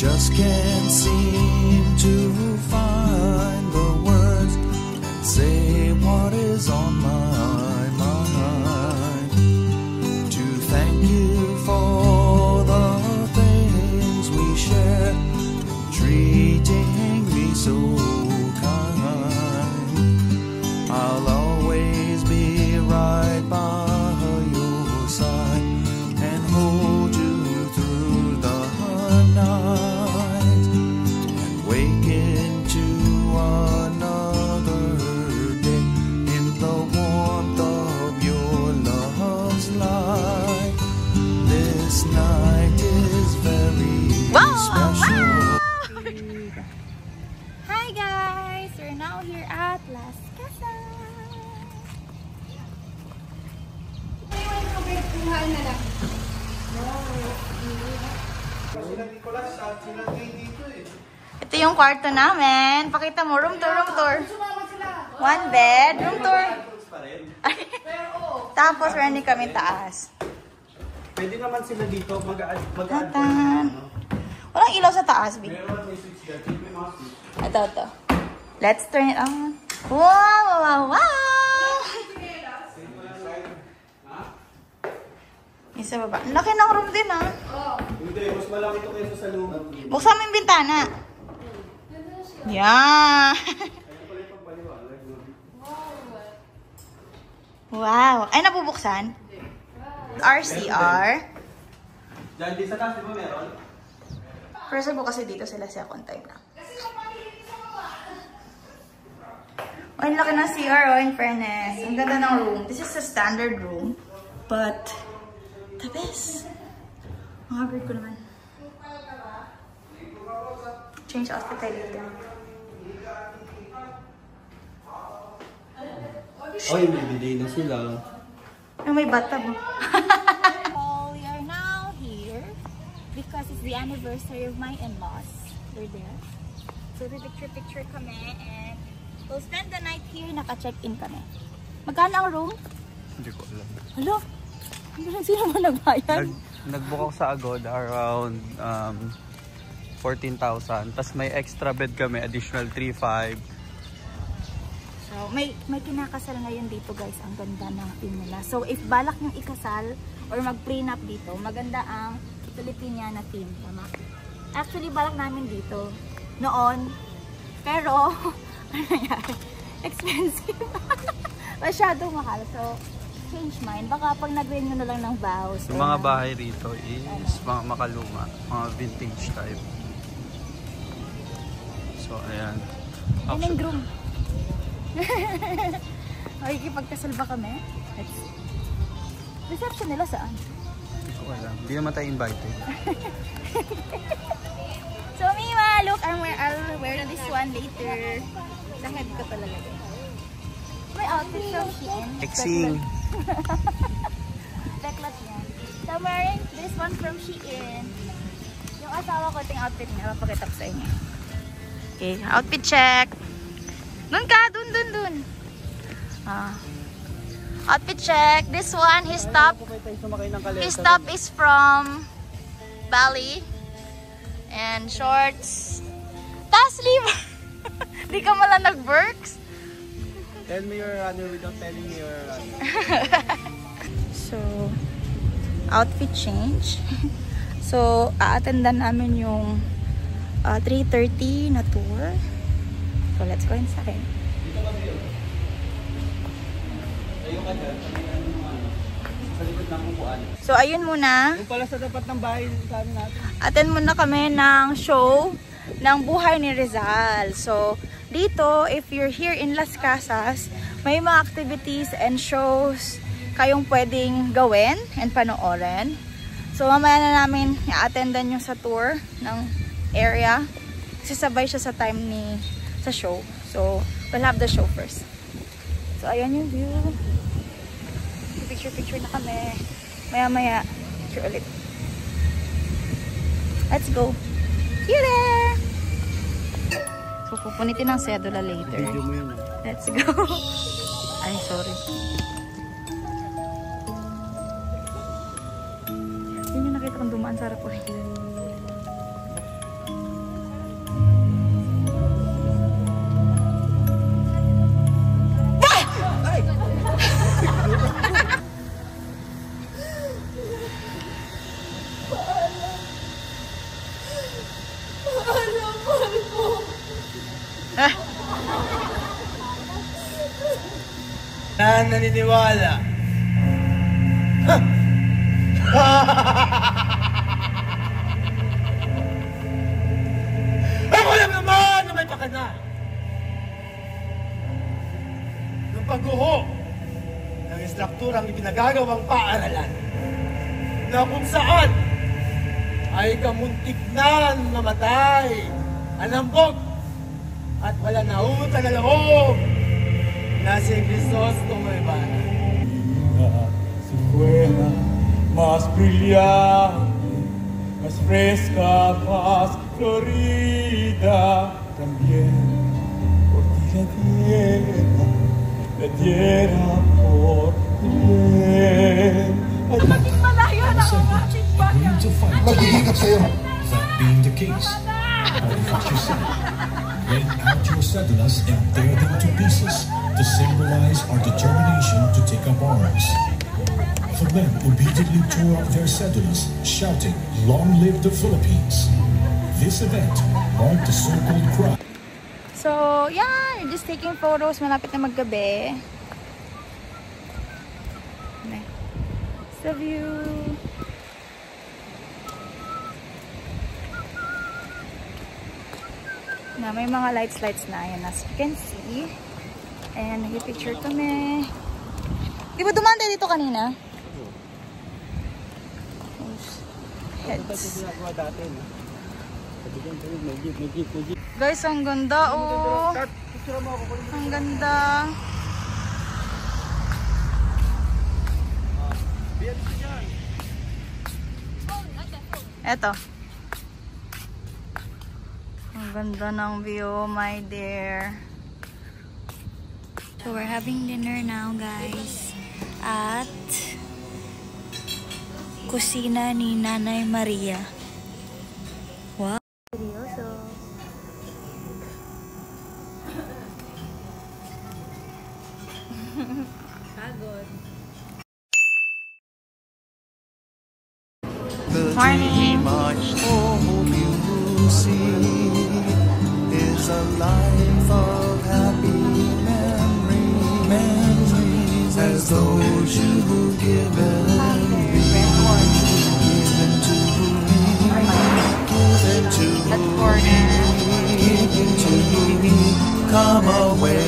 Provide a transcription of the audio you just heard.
just can't seem to find the words and say what is on my mind. To thank you for the things we shared, treating me so kind. I'll always be right by your side and hold you through the night and wake into another day in the warmth of your love's light. This night is very special. Hi guys! We're now here at Las Casas. Ito yung kwarto namin. Pakita mo, room tour. One bed, room tour. Tapos, ready kami taas. Pwede naman sila dito Tatan. Walang ilaw sa taas, babe. Ito. Let's turn it on. Wow! Yung sa baba. Laki ng room din, ha? Hindi, mas malaki ito kaysa sa loob. Buksan mo yung bintana. Yeah! Wow! Ay, nabubuksan? RCR. Diyan, di sa taas, di ba meron? First of all, kasi dito sila second time na. Oh, ang laki ng CR, oh, in fairness. Ang ganda ng room. This is a standard room. But, the best. Ang haggard ko naman. Change outfit tayo dito. Oy, may bidet na sila. May bathtub, oh. We are now here because it's the anniversary of my in-laws. We're there. So, picture kami and we'll spend the night here. Naka-check-in kami. Magkano ang room? Hindi ko alam. Hello? Sino ba nagbayad? Nag-book ako sa Agoda around 14,000. Tapos may extra bed kami, additional 3,500. So, may kinakasal ngayon dito guys. Ang ganda ng theme nila. So, if balak nyo ikasal or mag-prenup dito, maganda ang Filipiniana theme. Tama? Actually, balak namin dito noon. Pero, ano nangyari? Expensive. Masyadong mahal. So, change mind. Baka pag nag-renew na lang ng vows. Yung mga bahay rito is mga makaluma. Mga vintage type. So, ayan. Yan ang groom. Makikipagkasal ba kami? Let's see. Reception nila saan? Hindi ko alam. Hindi naman tayo invited. So, Mima, look, I'll wear this one later. Sa head ko talaga. May outfit from Shein. Exing. Deklat yan. So, I'm wearing this one from Shein. Yung asawa ko, ito yung outfit niya. Papakita ko sa inyo. Okay, outfit check. Dun ka, dun. Outfit check. This one, his top is from Bali. And shorts. Ta-sleeve! Di ka malang nag-works. Tell me your runner without telling me your runner. So, outfit change. So, a-attendan namin yung 3:30 na tour. So, let's go inside. So, ayun muna. Yung pala sa dapat ng bahay sa amin natin. Attend muna kami ng show ng buhay ni Rizal. So, dito, if you're here in Las Casas, may mga activities and shows kayong pwedeng gawin and panoorin. So, mamaya na namin i-attendan yung sa tour ng area. Sasabay siya sa time sa show. So, we'll have the show first. So, ayan yung view. Picture na kami. Maya-maya, picture ulit. Let's go. See you there! So, pupunitin ang sedula later. Video mo yun. Let's go. Ay, sorry. Yun yung nakita kong dumaan sa harap ko. naniniwala. Ako lang naman na may pakana. Ng pagguho ng istrukturang ipinagagawang paaralan na kung saan ay kamuntik na namatay, anambog, at wala na utang na loob na si Crisostomo Ibarra. Si fuera más brillante, más fresca, más florida, también por ti la diera por bien. Maging malayo na ang ating bayan. Maghihikap sa'yo. That being the case, all what you said, lay out your cédulas and tear them to pieces to symbolize our determination to take up arms. The men obediently tore up their cédulas, shouting, "Long live the Philippines!" This event marked the so-called crowd. So, yeah, you're just taking photos. Malapit na maggabi. The view. Na may mga lights na yan as you can see. And nag-picture kami. Di ba dumaan tayo dito kanina? Heads. Guys, ang ganda oh. Ang ganda. Eto. Ang ganda ng view, my dear. So we're having dinner now, guys. At kusina ni Nanay Maria. Wow. Seryoso. Pagod. Morning. Much hope you will see is a life of happy memories, as those you've given me, given to me, given to me, given to me. Come away.